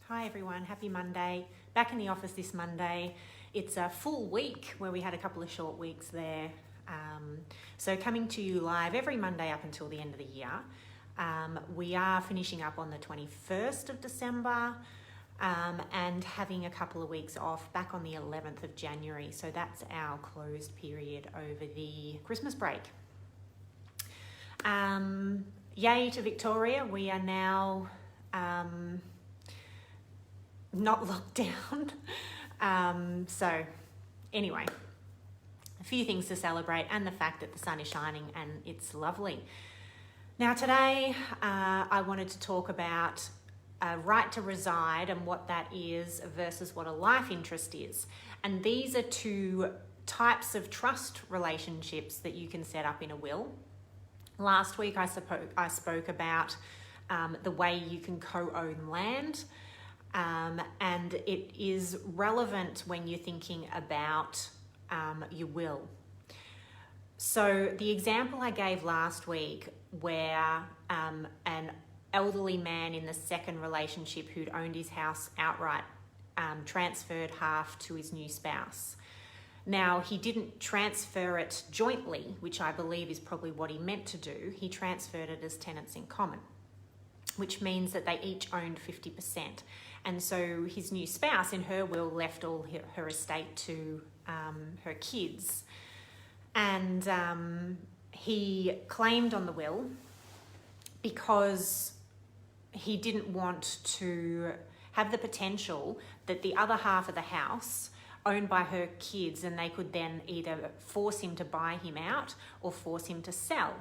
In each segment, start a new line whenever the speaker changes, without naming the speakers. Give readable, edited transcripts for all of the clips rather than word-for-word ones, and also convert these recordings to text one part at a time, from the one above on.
Hi everyone, happy Monday. Back in the office this Monday. It's a full week where we had a couple of short weeks there. So coming to you live every Monday up until the end of the year. We are finishing up on the 21st of December and having a couple of weeks off back on the 11th of January. So that's our closed period over the Christmas break. Yay to Victoria, we are now not locked down. So anyway, a few things to celebrate and the fact that the sun is shining and it's lovely. Now today I wanted to talk about a right to reside and what that is versus what a life interest is. And these are two types of trust relationships that you can set up in a will. Last week I spoke about the way you can co-own land. And it is relevant when you're thinking about your will. So the example I gave last week where an elderly man in the second relationship who'd owned his house outright transferred half to his new spouse. Now, he didn't transfer it jointly, which I believe is probably what he meant to do. He transferred it as tenants in common, which means that they each owned 50%. And so his new spouse in her will left all her estate to her kids. And he claimed on the will because he didn't want to have the potential that the other half of the house owned by her kids, and they could then either force him to buy him out or force him to sell.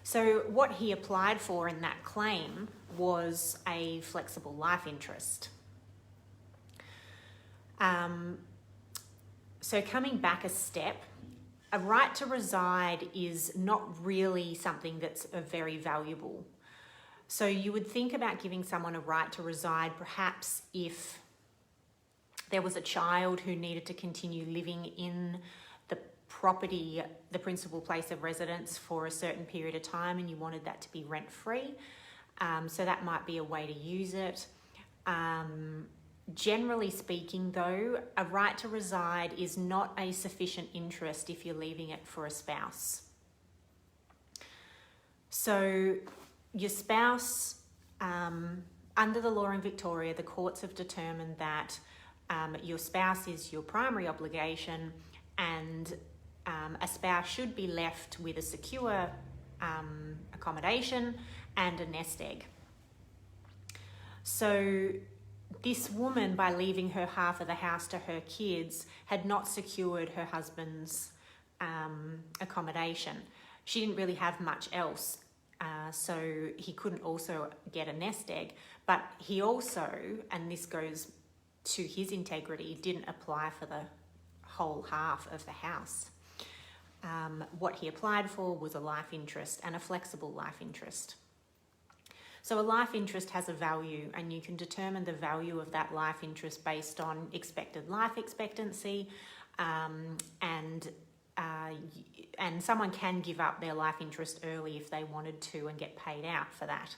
So what he applied for in that claim was a flexible life interest. So coming back a step, a right to reside is not really something that's very valuable. So you would think about giving someone a right to reside perhaps if there was a child who needed to continue living in the property, the principal place of residence for a certain period of time, and you wanted that to be rent-free. So that might be a way to use it. Generally speaking though, a right to reside is not a sufficient interest if you're leaving it for a spouse. So your spouse, under the law in Victoria, the courts have determined that your spouse is your primary obligation, and a spouse should be left with a secure accommodation and a nest egg. So this woman, by leaving her half of the house to her kids, had not secured her husband's accommodation. She didn't really have much else, so he couldn't also get a nest egg. But he also, and this goes to his integrity, didn't apply for the whole half of the house. What he applied for was a life interest, and a flexible life interest. So a life interest has a value, and you can determine the value of that life interest based on expected life expectancy, and someone can give up their life interest early if they wanted to and get paid out for that.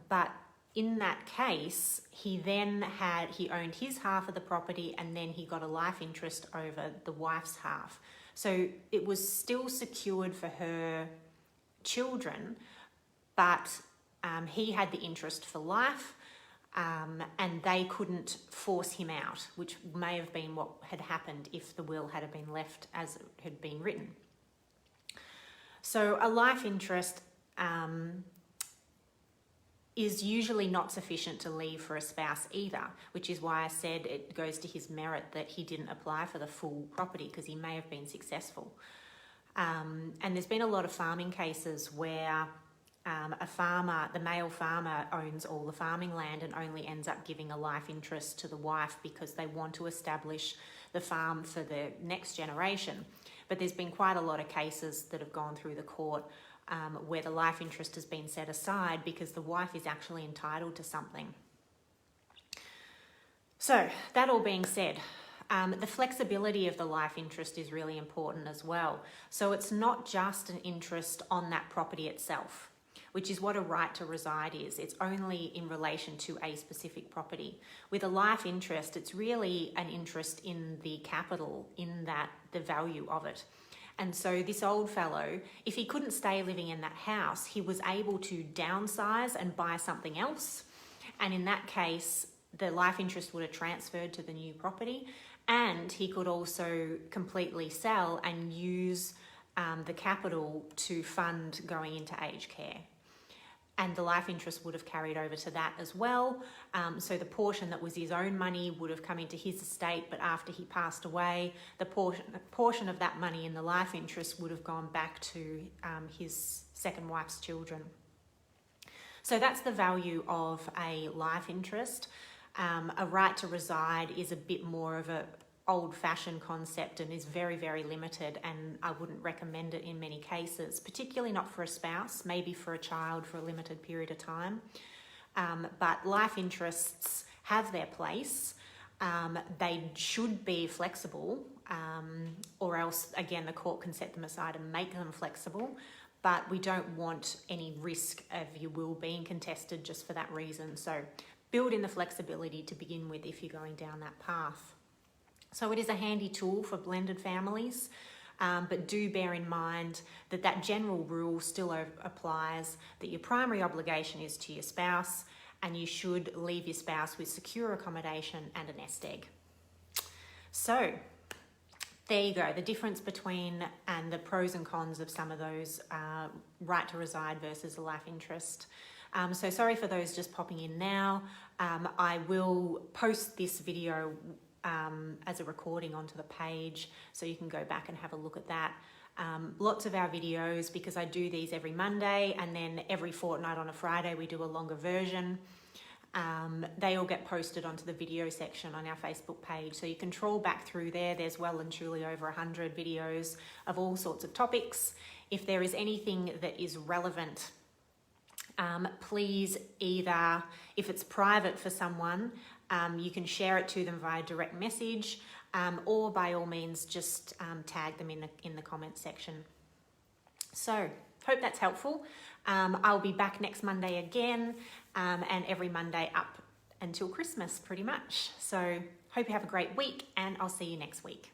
But in that case, he owned his half of the property, and then he got a life interest over the wife's half. So it was still secured for her children, but he had the interest for life, and they couldn't force him out, which may have been what had happened if the will had been left as it had been written. So a life interest is usually not sufficient to leave for a spouse either, which is why I said it goes to his merit that he didn't apply for the full property, because he may have been successful. And there's been a lot of farming cases where the male farmer owns all the farming land and only ends up giving a life interest to the wife because they want to establish the farm for the next generation. But there's been quite a lot of cases that have gone through the court where the life interest has been set aside because the wife is actually entitled to something. So that all being said, the flexibility of the life interest is really important as well. So it's not just an interest on that property itself. which is what a right to reside is. It's only in relation to a specific property. With a life interest, it's really an interest in the capital, in that the value of it. And so this old fellow, if he couldn't stay living in that house, he was able to downsize and buy something else. And in that case, the life interest would have transferred to the new property, and he could also completely sell and use the capital to fund going into aged care. And the life interest would have carried over to that as well. So the portion that was his own money would have come into his estate, but after he passed away, the portion of that money in the life interest would have gone back to his second wife's children. So that's the value of a life interest. A right to reside is a bit more of a old-fashioned concept and is very, very limited, and I wouldn't recommend it in many cases, particularly not for a spouse, maybe for a child for a limited period of time. But life interests have their place. They should be flexible, or else, again, the court can set them aside and make them flexible. But we don't want any risk of your will being contested just for that reason. So build in the flexibility to begin with if you're going down that path. So it is a handy tool for blended families, but do bear in mind that that general rule still applies, that your primary obligation is to your spouse, and you should leave your spouse with secure accommodation and a nest egg. So there you go, the difference between and the pros and cons of some of those right to reside versus a life interest. So sorry for those just popping in now. I will post this video as a recording onto the page, so you can go back and have a look at that. Lots of our videos, because I do these every Monday, and then every fortnight on a Friday we do a longer version. They all get posted onto the video section on our Facebook page, so you can trawl back through there. There's well and truly over 100 videos of all sorts of topics. If there is anything that is relevant, please either, if it's private for someone, you can share it to them via direct message, or by all means just tag them in the comments section. So hope that's helpful. I'll be back next Monday again, and every Monday up until Christmas pretty much. So hope you have a great week, and I'll see you next week.